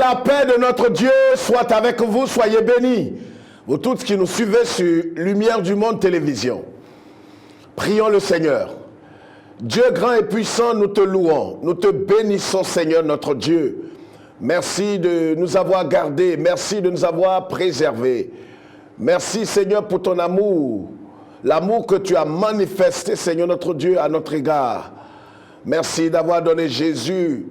la paix de notre Dieu soit avec vous, soyez bénis. Vous tous qui nous suivez sur Lumière du Monde Télévision. Prions le Seigneur. Dieu grand et puissant, nous te louons. Nous te bénissons, Seigneur notre Dieu. Merci de nous avoir gardés. Merci de nous avoir préservés. Merci, Seigneur, pour ton amour. L'amour que tu as manifesté, Seigneur notre Dieu, à notre égard. Merci d'avoir donné Jésus.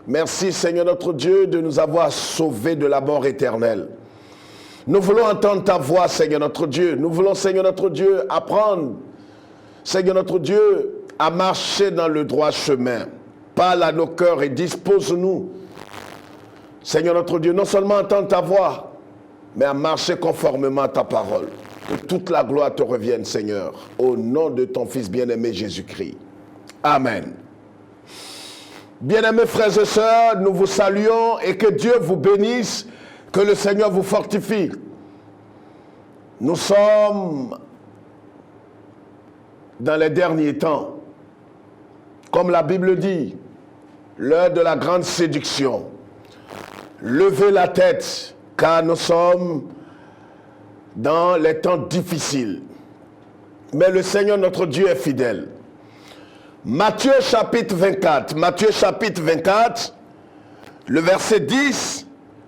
Merci, Seigneur notre Dieu, de nous avoir sauvés de la mort éternelle. Nous voulons entendre ta voix, Seigneur notre Dieu. Nous voulons, Seigneur notre Dieu, apprendre, Seigneur notre Dieu, à marcher dans le droit chemin. Parle à nos cœurs et dispose-nous, Seigneur notre Dieu, non seulement entendre ta voix, mais à marcher conformément à ta parole. Que toute la gloire te revienne, Seigneur, au nom de ton Fils bien-aimé Jésus-Christ. Amen. Bien-aimés frères et sœurs, nous vous saluons et que Dieu vous bénisse, que le Seigneur vous fortifie. Nous sommes dans les derniers temps. Comme la Bible dit, l'heure de la grande séduction. Levez la tête, car nous sommes dans les temps difficiles. Mais le Seigneur notre Dieu est fidèle. Matthieu chapitre 24, le verset 10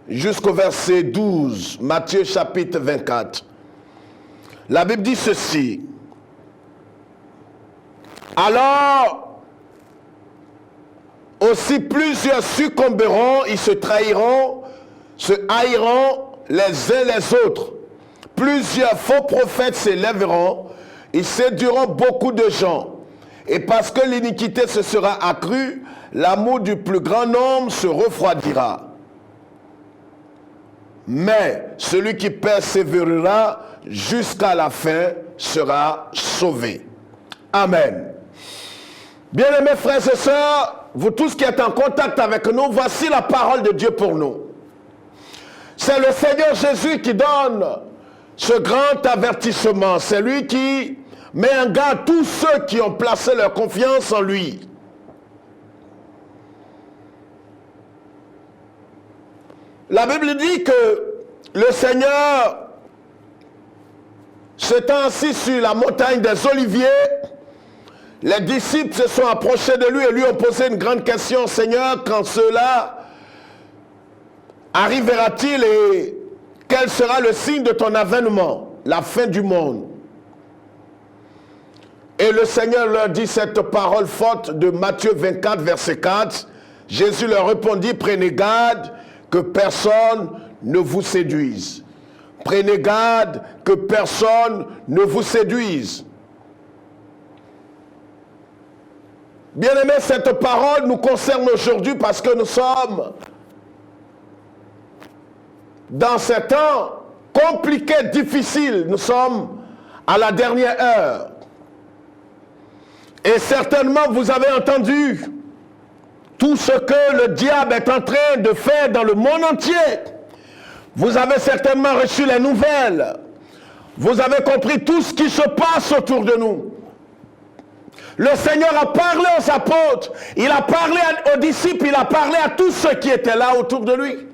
jusqu'au verset 12. Matthieu chapitre 24. La Bible dit ceci. Alors, aussi plusieurs succomberont, ils se trahiront, se haïront les uns les autres. Plusieurs faux prophètes s'élèveront, ils séduiront beaucoup de gens. Et parce que l'iniquité se sera accrue, l'amour du plus grand nombre se refroidira. Mais celui qui persévérera jusqu'à la fin sera sauvé. Amen. Bien-aimés frères et sœurs, vous tous qui êtes en contact avec nous, voici la parole de Dieu pour nous. C'est le Seigneur Jésus qui donne ce grand avertissement. C'est lui qui met en garde tous ceux qui ont placé leur confiance en lui. La Bible dit que le Seigneur s'étant assis sur la montagne des Oliviers, les disciples se sont approchés de lui et lui ont posé une grande question. Seigneur, quand cela arrivera-t-il et quel sera le signe de ton avènement, la fin du monde? Et le Seigneur leur dit cette parole forte de Matthieu 24, verset 4. Jésus leur répondit, prenez garde que personne ne vous séduise. Prenez garde que personne ne vous séduise. Bien-aimés, cette parole nous concerne aujourd'hui parce que nous sommes dans ces temps compliqués, difficiles. Nous sommes à la dernière heure. Et certainement, vous avez entendu tout ce que le diable est en train de faire dans le monde entier. Vous avez certainement reçu les nouvelles. Vous avez compris tout ce qui se passe autour de nous. Le Seigneur a parlé aux apôtres, il a parlé aux disciples, il a parlé à tous ceux qui étaient là autour de lui.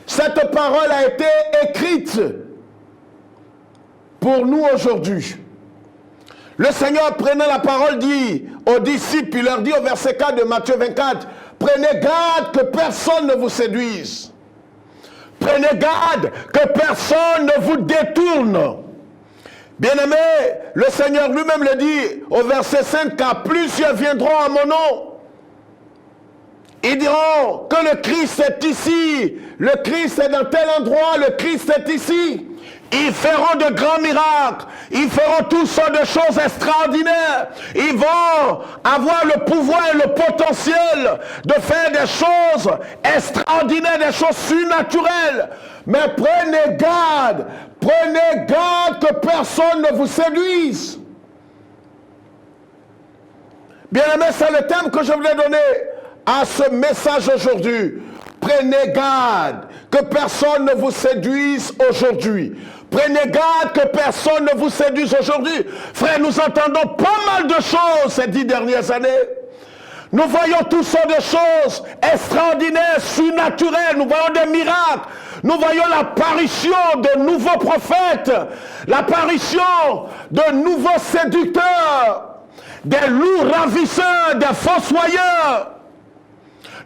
Cette parole a été écrite pour nous aujourd'hui. Le Seigneur prenant la parole dit aux disciples, il leur dit au verset 4 de Matthieu 24, prenez garde que personne ne vous séduise. Prenez garde que personne ne vous détourne. Bien-aimé, le Seigneur lui-même le dit au verset 5, car plusieurs viendront à mon nom. Ils diront que le Christ est ici, le Christ est dans tel endroit, le Christ est ici. Ils feront de grands miracles, ils feront toutes sortes de choses extraordinaires. Ils vont avoir le pouvoir et le potentiel de faire des choses extraordinaires, des choses surnaturelles. Mais prenez garde que personne ne vous séduise. Bien-aimé, c'est le thème que je voulais donner à ce message aujourd'hui. Prenez garde que personne ne vous séduise aujourd'hui. Prenez garde que personne ne vous séduise aujourd'hui. Frère, nous entendons pas mal de choses ces 10 dernières années. Nous voyons toutes sortes de choses extraordinaires, surnaturelles. Nous voyons des miracles. Nous voyons l'apparition de nouveaux prophètes, l'apparition de nouveaux séducteurs, des loups ravisseurs, des fossoyeurs.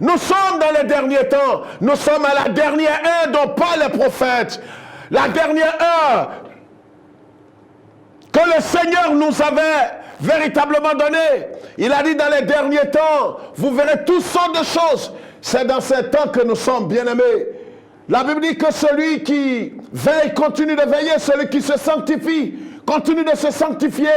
Nous sommes dans les derniers temps. Nous sommes à la dernière heure dont parlent les prophètes. La dernière heure que le Seigneur nous avait véritablement donné. Il a dit dans les derniers temps, vous verrez toutes sortes de choses. C'est dans ces temps que nous sommes, bien-aimés. La Bible dit que celui qui veille continue de veiller, celui qui se sanctifie continue de se sanctifier.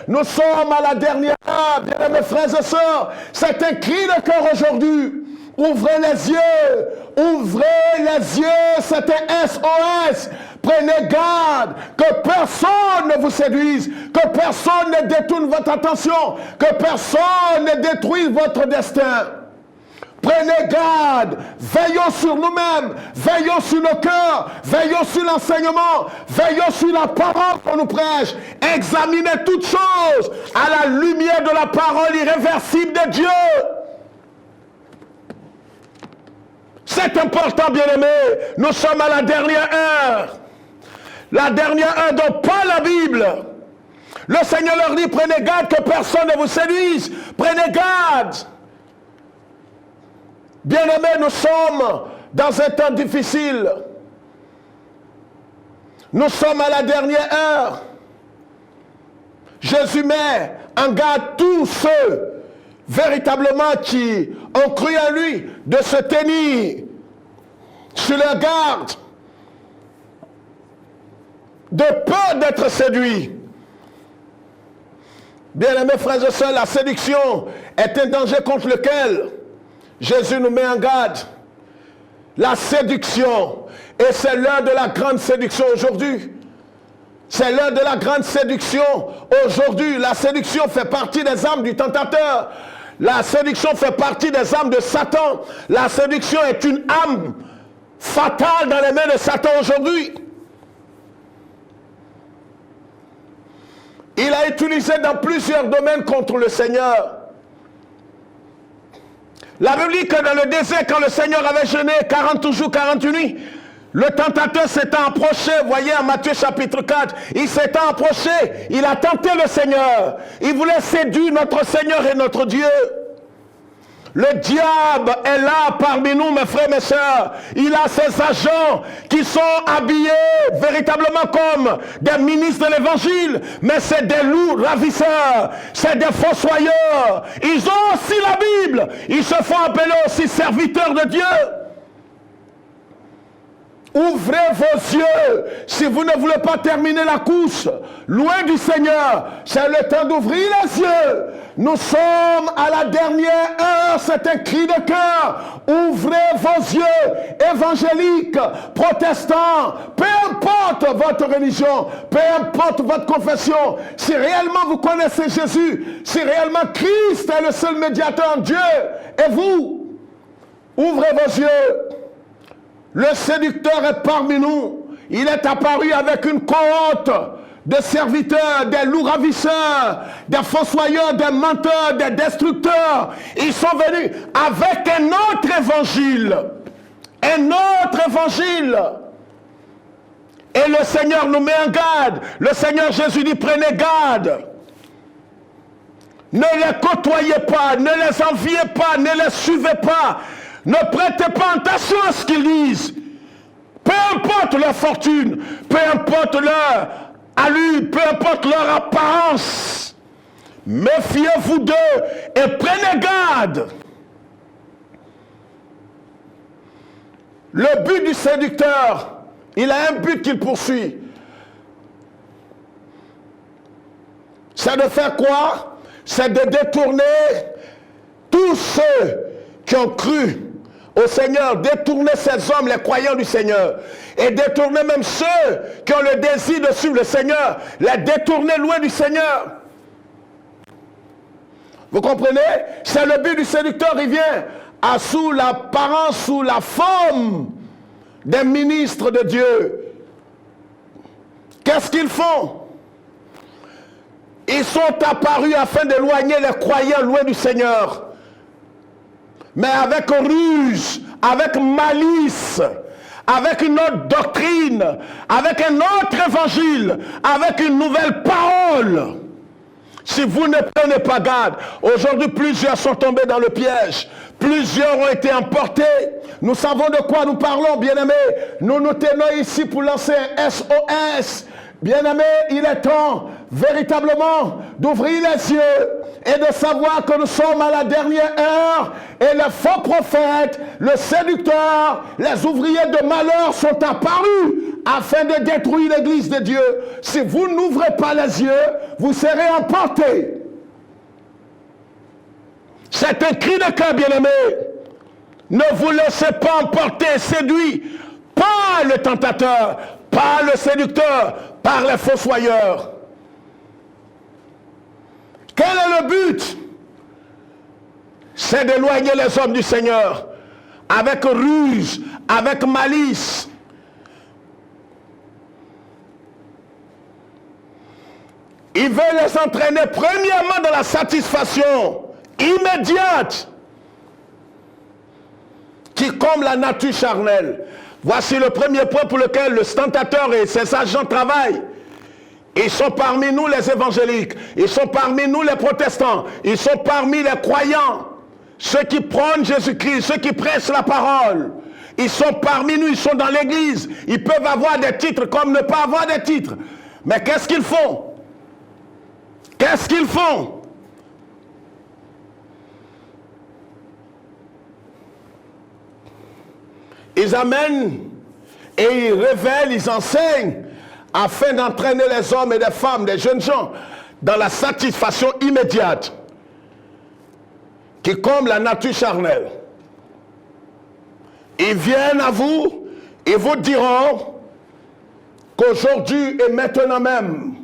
Nous sommes à la dernière heure, bien-aimés frères et sœurs. C'est un cri de cœur aujourd'hui. Ouvrez les yeux, ouvrez les yeux, c'est un SOS. Prenez garde que personne ne vous séduise, que personne ne détourne votre attention, que personne ne détruise votre destin. Prenez garde, veillons sur nous-mêmes, veillons sur nos cœurs, veillons sur l'enseignement, veillons sur la parole qu'on nous prêche. Examinez toutes choses à la lumière de la parole irréversible de Dieu. C'est important, bien-aimés. Nous sommes à la dernière heure. La dernière heure dont parle la Bible. Le Seigneur leur dit, prenez garde que personne ne vous séduise. Prenez garde. Bien-aimés, nous sommes dans un temps difficile. Nous sommes à la dernière heure. Jésus met en garde tous ceux véritablement qui ont cru en lui de se tenir sur leur garde, de peur d'être séduits. Bien-aimés frères et sœurs, la séduction est un danger contre lequel Jésus nous met en garde. La séduction, et c'est l'heure de la grande séduction aujourd'hui. C'est l'heure de la grande séduction aujourd'hui. La séduction fait partie des armes du tentateur. La séduction fait partie des armes de Satan. La séduction est une arme fatale dans les mains de Satan aujourd'hui. Il a utilisé dans plusieurs domaines contre le Seigneur. La Bible dit que dans le désert, quand le Seigneur avait jeûné 40 jours, 40 nuits, le tentateur s'étant approché, voyez en Matthieu chapitre 4, il s'étant approché, il a tenté le Seigneur. Il voulait séduire notre Seigneur et notre Dieu. Le diable est là parmi nous, mes frères, mes sœurs. Il a ses agents qui sont habillés véritablement comme des ministres de l'évangile, mais c'est des loups ravisseurs, c'est des fossoyeurs. Ils ont aussi la Bible. Ils se font appeler aussi serviteurs de Dieu. Ouvrez vos yeux. Si vous ne voulez pas terminer la course loin du Seigneur, c'est le temps d'ouvrir les yeux. Nous sommes à la dernière heure. C'est un cri de cœur. Ouvrez vos yeux, évangéliques, protestants, peu importe votre religion, peu importe votre confession. Si réellement vous connaissez Jésus, si réellement Christ est le seul médiateur en Dieu et vous, ouvrez vos yeux. Le séducteur est parmi nous. Il est apparu avec une cohorte de serviteurs, des loups ravisseurs, des fossoyeurs, des menteurs, des destructeurs. Ils sont venus avec un autre évangile. Un autre évangile. Et le Seigneur nous met en garde. Le Seigneur Jésus dit, prenez garde. Ne les côtoyez pas, ne les enviez pas, ne les suivez pas. Ne prêtez pas attention à ce qu'ils disent. Peu importe leur fortune, peu importe leur allure, peu importe leur apparence. Méfiez-vous d'eux et prenez garde. Le but du séducteur, il a un but qu'il poursuit. C'est de faire quoi? C'est de détourner tous ceux qui ont cru au Seigneur, détourner ces hommes, les croyants du Seigneur, et détourner même ceux qui ont le désir de suivre le Seigneur, les détourner loin du Seigneur. Vous comprenez? C'est le but du séducteur. Il vient sous l'apparence, sous la forme des ministres de Dieu. Qu'est-ce qu'ils font? Ils sont apparus afin d'éloigner les croyants loin du Seigneur. mais avec ruse, avec malice, avec une autre doctrine, avec un autre évangile, avec une nouvelle parole. Si vous ne prenez pas garde, aujourd'hui plusieurs sont tombés dans le piège, plusieurs ont été emportés. Nous savons de quoi nous parlons, bien-aimés. Nous nous tenons ici pour lancer un SOS. Bien-aimés, il est temps véritablement d'ouvrir les yeux et de savoir que nous sommes à la dernière heure et les faux prophètes, le séducteur, les ouvriers de malheur sont apparus afin de détruire l'église de Dieu. Si vous n'ouvrez pas les yeux, vous serez emportés. C'est un cri de cœur, bien-aimés. Ne vous laissez pas emporter, séduit par le tentateur, par le séducteur, par les fossoyeurs. Quel est le but? C'est d'éloigner les hommes du Seigneur avec ruse, avec malice. Il veut les entraîner premièrement dans la satisfaction immédiate qui comble la nature charnelle. Voici le premier point pour lequel le tentateur et ses agents travaillent. Ils sont parmi nous les évangéliques, ils sont parmi nous les protestants, ils sont parmi les croyants, ceux qui prônent Jésus-Christ, ceux qui prêchent la parole. Ils sont parmi nous, ils sont dans l'église. Ils peuvent avoir des titres comme ne pas avoir des titres. Mais qu'est-ce qu'ils font? Qu'est-ce qu'ils font? Ils amènent et ils révèlent, ils enseignent afin d'entraîner les hommes et les femmes, les jeunes gens, dans la satisfaction immédiate qui comble la nature charnelle. Ils viennent à vous, ils vous diront qu'aujourd'hui et maintenant même,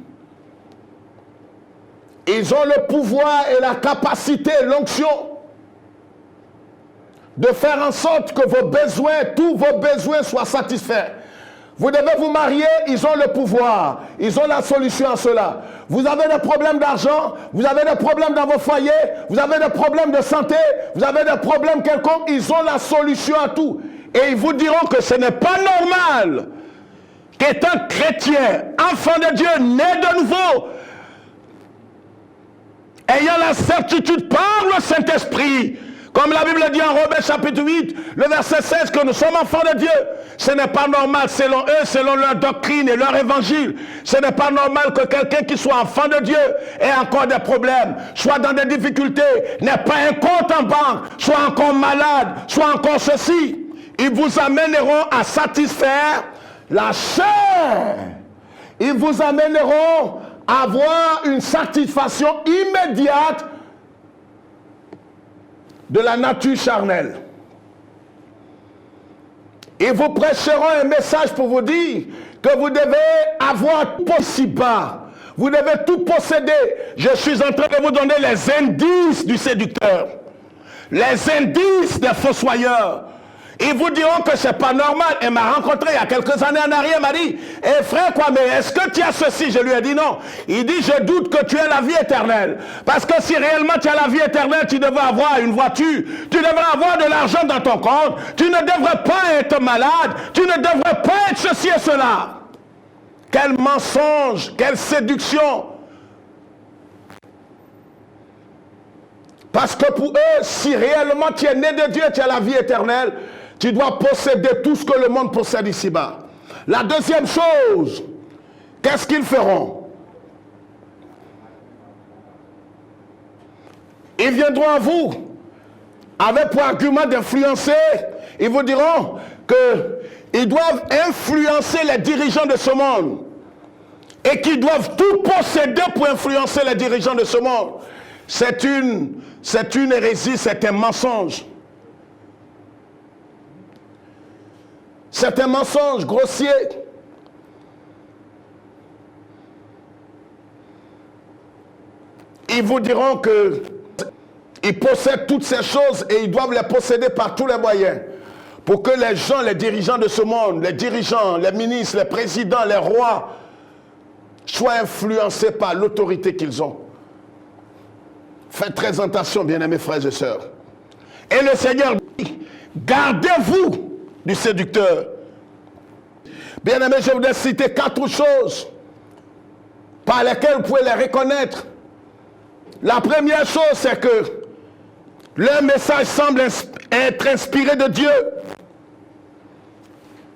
ils ont le pouvoir et la capacité, l'onction, de faire en sorte que vos besoins, tous vos besoins soient satisfaits. Vous devez vous marier, ils ont le pouvoir, ils ont la solution à cela. Vous avez des problèmes d'argent, vous avez des problèmes dans vos foyers, vous avez des problèmes de santé, vous avez des problèmes quelconques, ils ont la solution à tout. Et ils vous diront que ce n'est pas normal qu'étant chrétien, enfant de Dieu, né de nouveau, ayant la certitude par le Saint-Esprit, comme la Bible dit en Romains chapitre 8, le verset 16, que nous sommes enfants de Dieu. Ce n'est pas normal selon eux, selon leur doctrine et leur évangile. Ce n'est pas normal que quelqu'un qui soit enfant de Dieu ait encore des problèmes, soit dans des difficultés, n'ait pas un compte en banque, soit encore malade, soit encore ceci. Ils vous amèneront à satisfaire la chair. Ils vous amèneront à avoir une satisfaction immédiate de la nature charnelle. Ils vous prêcheront un message pour vous dire que vous devez avoir tout ici-bas. Vous devez tout posséder. Je suis en train de vous donner les indices du séducteur. Les indices des fossoyeurs. Ils vous diront que c'est pas normal. Elle m'a rencontré il y a quelques années en arrière, m'a dit, eh frère Kwame, est-ce que tu as ceci? Je lui ai dit non. Il dit, je doute que tu aies la vie éternelle. Parce que si réellement tu as la vie éternelle, tu devrais avoir une voiture, tu devrais avoir de l'argent dans ton compte, tu ne devrais pas être malade, tu ne devrais pas être ceci et cela. Quel mensonge, quelle séduction. Parce que pour eux, si réellement tu es né de Dieu, tu as la vie éternelle, tu dois posséder tout ce que le monde possède ici-bas. La deuxième chose, qu'est-ce qu'ils feront? Ils viendront à vous avec pour argument d'influencer. Ils vous diront qu'ils doivent influencer les dirigeants de ce monde et qu'ils doivent tout posséder pour influencer les dirigeants de ce monde. C'est une hérésie, c'est un mensonge. C'est un mensonge grossier. Ils vous diront qu'ils possèdent toutes ces choses et ils doivent les posséder par tous les moyens pour que les gens, les dirigeants de ce monde, les dirigeants, les ministres, les présidents, les rois soient influencés par l'autorité qu'ils ont. Faites très attention, bien-aimés frères et sœurs. Et le Seigneur dit, gardez-vous du séducteur. Bien-aimés, je voudrais citer 4 choses par lesquelles vous pouvez les reconnaître. La première chose, c'est que leur message semble être inspiré de Dieu.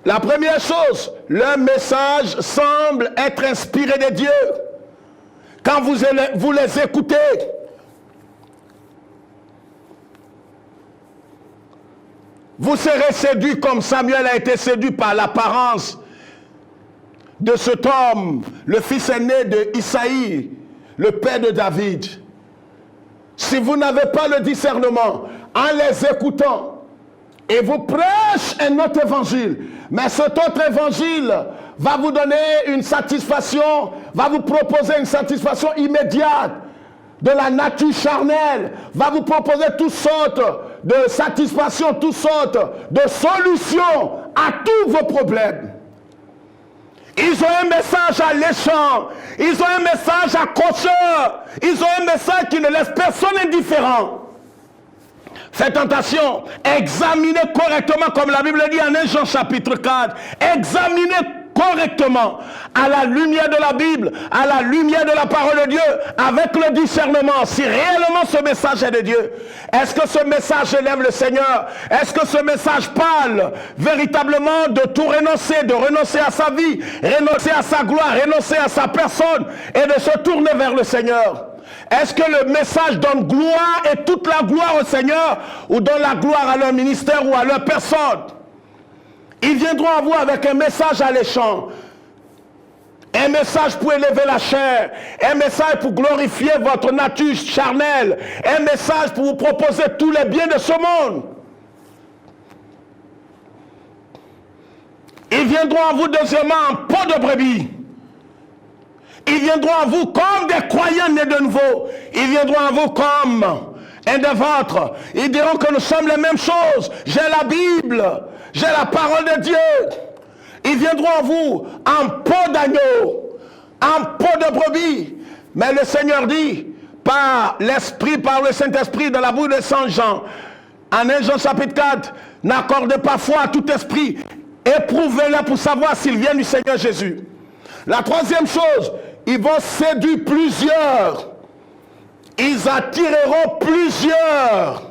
La première chose, leur message semble être inspiré de Dieu. Quand vous les écoutez, vous serez séduit comme Samuel a été séduit par l'apparence de cet homme, le fils aîné de Isaïe, le père de David. Si vous n'avez pas le discernement, en les écoutant, et vous prêchez un autre évangile, mais cet autre évangile va vous donner une satisfaction, va vous proposer une satisfaction immédiate de la nature charnelle, va vous proposer toutes sortes de satisfactions, toutes sortes de solutions à tous vos problèmes. Ils ont un message alléchant, ils ont un message accrocheur, ils ont un message qui ne laisse personne indifférent. Faites attention, examinez correctement, comme la Bible dit en 1 Jean chapitre 4, examinez correctement, à la lumière de la Bible, à la lumière de la parole de Dieu, avec le discernement, si réellement ce message est de Dieu. Est-ce que ce message élève le Seigneur? Est-ce que ce message parle véritablement de tout renoncer, de renoncer à sa vie, renoncer à sa gloire, renoncer à sa personne et de se tourner vers le Seigneur? Est-ce que le message donne gloire et toute la gloire au Seigneur ou donne la gloire à leur ministère ou à leur personne? Ils viendront à vous avec un message alléchant, un message pour élever la chair, un message pour glorifier votre nature charnelle, un message pour vous proposer tous les biens de ce monde. Ils viendront à vous deuxièmement en peau de brebis. Ils viendront à vous comme des croyants nés de nouveau. Ils viendront à vous comme un des vôtres. Ils diront que nous sommes les mêmes choses. J'ai la Bible, j'ai la parole de Dieu. Ils viendront à vous en peau d'agneau, en peau de brebis. Mais le Seigneur dit, par l'Esprit, par le Saint-Esprit, dans la bouche de Saint Jean, en 1 Jean chapitre 4, n'accordez pas foi à tout esprit. Éprouvez-le pour savoir s'il vient du Seigneur Jésus. La troisième chose, ils vont séduire plusieurs. Ils attireront plusieurs.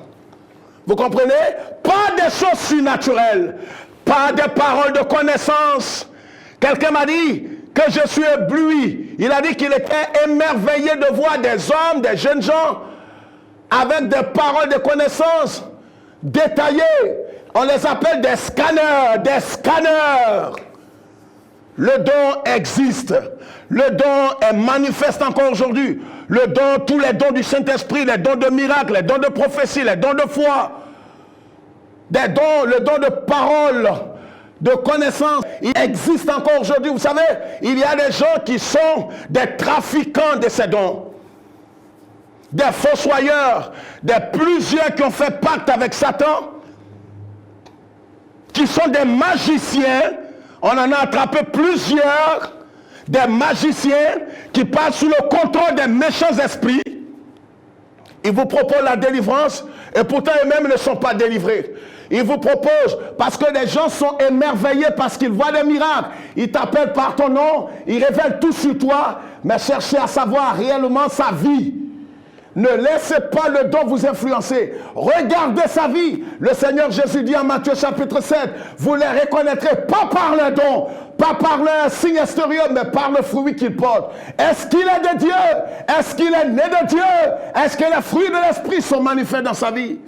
Vous comprenez? Pas des choses surnaturelles. Pas des paroles de connaissance. Quelqu'un m'a dit que je suis ébloui. Il a dit qu'il était émerveillé de voir des hommes, des jeunes gens, avec des paroles de connaissance détaillées. On les appelle des scanners, des scanners. Le don existe. Le don est manifeste encore aujourd'hui. Le don, tous les dons du Saint-Esprit, les dons de miracles, les dons de prophétie, les dons de foi, des dons, le don de parole, de connaissance, il existe encore aujourd'hui. Vous savez, il y a des gens qui sont des trafiquants de ces dons. Des fossoyeurs, plusieurs qui ont fait pacte avec Satan, qui sont des magiciens. On en a attrapé plusieurs, des magiciens qui passent sous le contrôle des méchants esprits. Ils vous proposent la délivrance et pourtant eux-mêmes ne sont pas délivrés. Ils vous proposent, parce que les gens sont émerveillés parce qu'ils voient des miracles. Ils t'appellent par ton nom, ils révèlent tout sur toi, mais cherchez à savoir réellement sa vie. Ne laissez pas le don vous influencer. Regardez sa vie. Le Seigneur Jésus dit en Matthieu chapitre 7, vous les reconnaîtrez pas par le don, pas par le signe extérieur, mais par le fruit qu'il porte. Est-ce qu'il est de Dieu? Est-ce qu'il est né de Dieu? Est-ce que les fruits de l'esprit sont manifestés dans sa vie?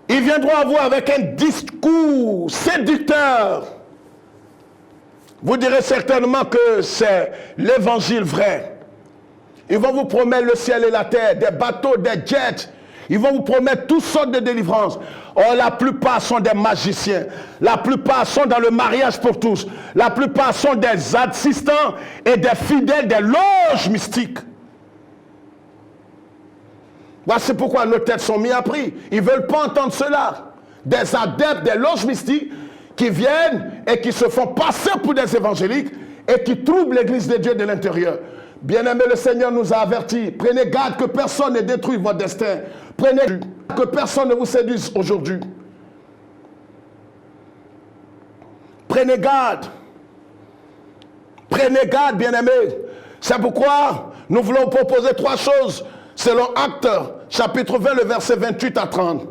Ils viendront à vous avec un discours séducteur. Vous direz certainement que c'est l'évangile vrai. Ils vont vous promettre le ciel et la terre, des bateaux, des jets. Ils vont vous promettre toutes sortes de délivrances. Or, la plupart sont des magiciens. La plupart sont dans le mariage pour tous. La plupart sont des assistants et des fidèles des loges mystiques. Voici pourquoi nos têtes sont mises à prix. Ils ne veulent pas entendre cela. Des adeptes des loges mystiques qui viennent et qui se font passer pour des évangéliques et qui troublent l'église de Dieu de l'intérieur. Bien-aimé, le Seigneur nous a avertis. Prenez garde que personne ne détruise votre destin. Prenez garde que personne ne vous séduise aujourd'hui. Prenez garde. Prenez garde, bien-aimés. C'est pourquoi nous voulons proposer 3 choses selon Actes, chapitre 20, le verset 28 à 30.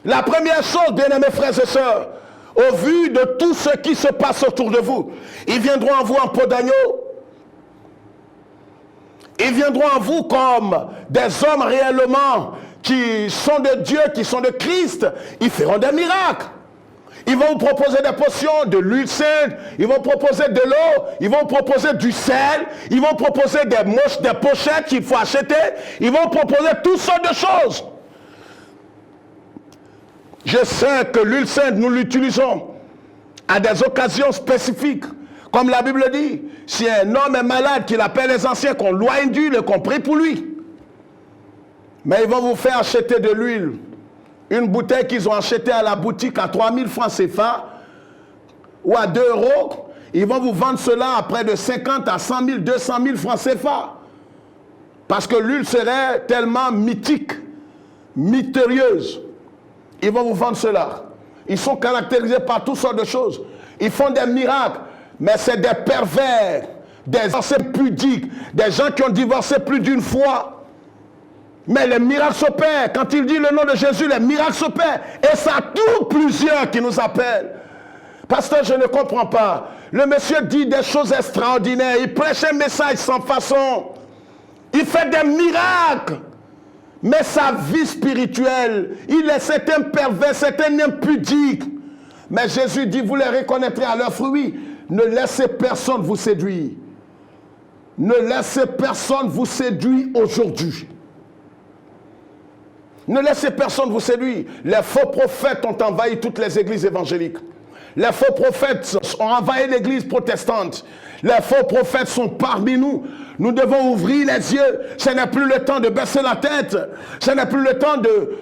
La première chose, bien-aimés frères et sœurs, au vu de tout ce qui se passe autour de vous, ils viendront à vous en peau d'agneau. Ils viendront à vous comme des hommes réellement qui sont de Dieu, qui sont de Christ. Ils feront des miracles. Ils vont vous proposer des potions, de l'huile sainte, ils vont proposer de l'eau, ils vont proposer du sel, ils vont proposer des pochettes qu'il faut acheter, ils vont proposer toutes sortes de choses. Je sais que l'huile sainte, nous l'utilisons à des occasions spécifiques. Comme la Bible dit, si un homme est malade, qu'il appelle les anciens, qu'on loue une huile et qu'on prie pour lui. Mais ils vont vous faire acheter de l'huile. Une bouteille qu'ils ont achetée à la boutique à 3000 francs CFA ou à 2 euros, ils vont vous vendre cela à près de 50 à 100 000, 200 000 francs CFA. Parce que l'huile serait tellement mythique, mystérieuse. Ils vont vous vendre cela. Ils sont caractérisés par toutes sortes de choses. Ils font des miracles, mais c'est des pervers, des divorcés pudiques, des gens qui ont divorcé plus d'une fois. Mais les miracles s'opèrent. Quand il dit le nom de Jésus, les miracles s'opèrent. Et ça touche plusieurs qui nous appellent. Pasteur, je ne comprends pas. Le monsieur dit des choses extraordinaires. Il prêche un message sans façon. Il fait des miracles. Mais sa vie spirituelle, c'est un pervers, c'est un impudique. Mais Jésus dit, vous les reconnaîtrez à leurs fruits. Ne laissez personne vous séduire. Ne laissez personne vous séduire aujourd'hui. Ne laissez personne vous séduire. Les faux prophètes ont envahi toutes les églises évangéliques. Les faux prophètes ont envahi l'église protestante. Les faux prophètes sont parmi nous. Nous devons ouvrir les yeux. Ce n'est plus le temps de baisser la tête. Ce n'est plus le temps de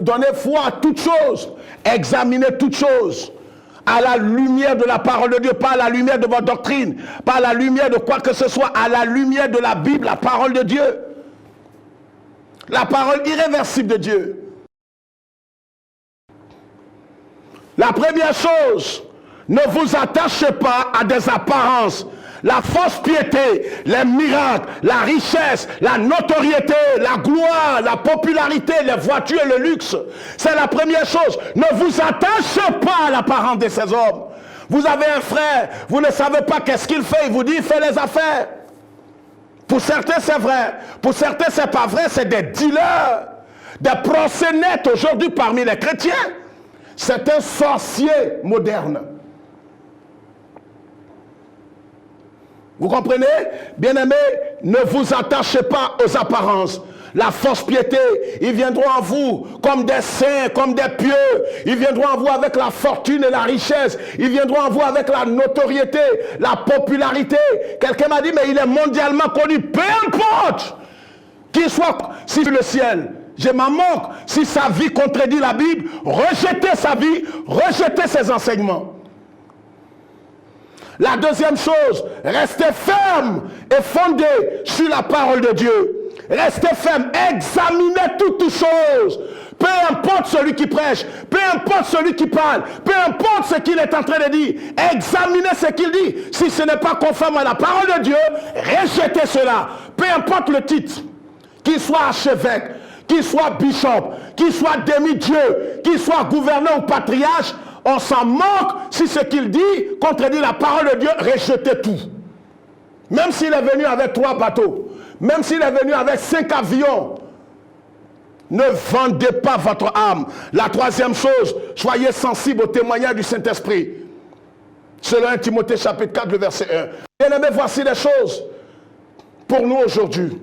donner foi à toutes choses. Examiner toutes choses à la lumière de la parole de Dieu, pas à la lumière de votre doctrine, pas à la lumière de quoi que ce soit, à la lumière de la Bible, la parole de Dieu. La parole irréversible de Dieu. La première chose, ne vous attachez pas à des apparences. La fausse piété, les miracles, la richesse, la notoriété, la gloire, la popularité, les voitures et le luxe. C'est la première chose. Ne vous attachez pas à l'apparence de ces hommes. Vous avez un frère, vous ne savez pas qu'est-ce qu'il fait. Il vous dit, il fait les affaires. Pour certains, c'est vrai. Pour certains, c'est pas vrai. C'est des dealers, des proxénètes aujourd'hui parmi les chrétiens. C'est un sorcier moderne. Vous comprenez? Bien-aimés, ne vous attachez pas aux apparences. La fausse piété, ils viendront à vous comme des saints, comme des pieux. Ils viendront à vous avec la fortune et la richesse. Ils viendront à vous avec la notoriété, la popularité. Quelqu'un m'a dit, mais il est mondialement connu. Peu importe qu'il soit si le ciel. Je m'en moque. Si sa vie contredit la Bible, rejetez sa vie, rejetez ses enseignements. La deuxième chose, restez ferme et fondé sur la parole de Dieu. Restez ferme, examinez toutes choses. Peu importe celui qui prêche, peu importe celui qui parle, peu importe ce qu'il est en train de dire, examinez ce qu'il dit. Si ce n'est pas conforme à la parole de Dieu, rejetez cela. Peu importe le titre, qu'il soit archevêque, qu'il soit bishop, qu'il soit demi-dieu, qu'il soit gouverneur ou patriarche, on s'en moque si ce qu'il dit contredit la parole de Dieu, rejetez tout. Même s'il est venu avec 3 bateaux, même s'il est venu avec 5 avions, ne vendez pas votre âme. La troisième chose, soyez sensibles au témoignage du Saint-Esprit. Selon 1 Timothée chapitre 4, le verset 1. Bien-aimés, voici les choses pour nous aujourd'hui.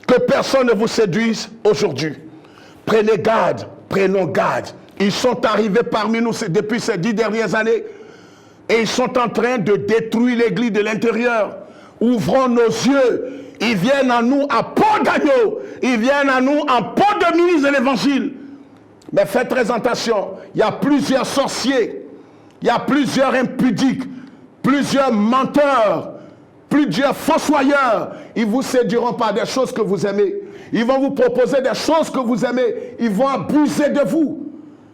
Que personne ne vous séduise aujourd'hui. Prenez garde, prenons garde. Ils sont arrivés parmi nous depuis ces 10 dernières années et ils sont en train de détruire l'église de l'intérieur. Ouvrons nos yeux. Ils viennent à nous en peau d'agneau. Ils viennent à nous en peau de ministre de l'évangile. Mais faites très attention. Il y a plusieurs sorciers. Il y a plusieurs impudiques. Plusieurs menteurs. plusieurs fossoyeurs, ils vous séduiront par des choses que vous aimez. Ils vont vous proposer des choses que vous aimez. Ils vont abuser de vous,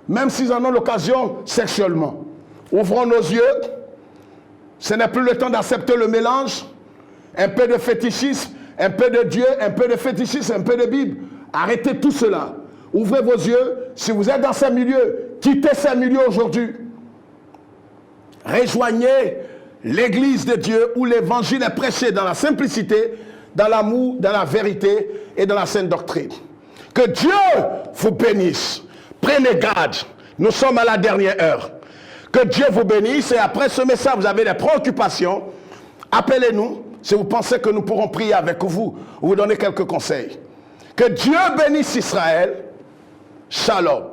même s'ils en ont l'occasion sexuellement. Ouvrons nos yeux. Ce n'est plus le temps d'accepter le mélange. Un peu de fétichisme, un peu de Dieu, un peu de fétichisme, un peu de Bible. Arrêtez tout cela. Ouvrez vos yeux. Si vous êtes dans ces milieux, quittez ces milieux aujourd'hui. Rejoignez l'église de Dieu où l'évangile est prêché dans la simplicité, dans l'amour, dans la vérité et dans la sainte doctrine. Que Dieu vous bénisse. Prenez garde. Nous sommes à la dernière heure. Que Dieu vous bénisse. Et après ce message, vous avez des préoccupations. Appelez-nous si vous pensez que nous pourrons prier avec vous ou vous donner quelques conseils. Que Dieu bénisse Israël. Shalom.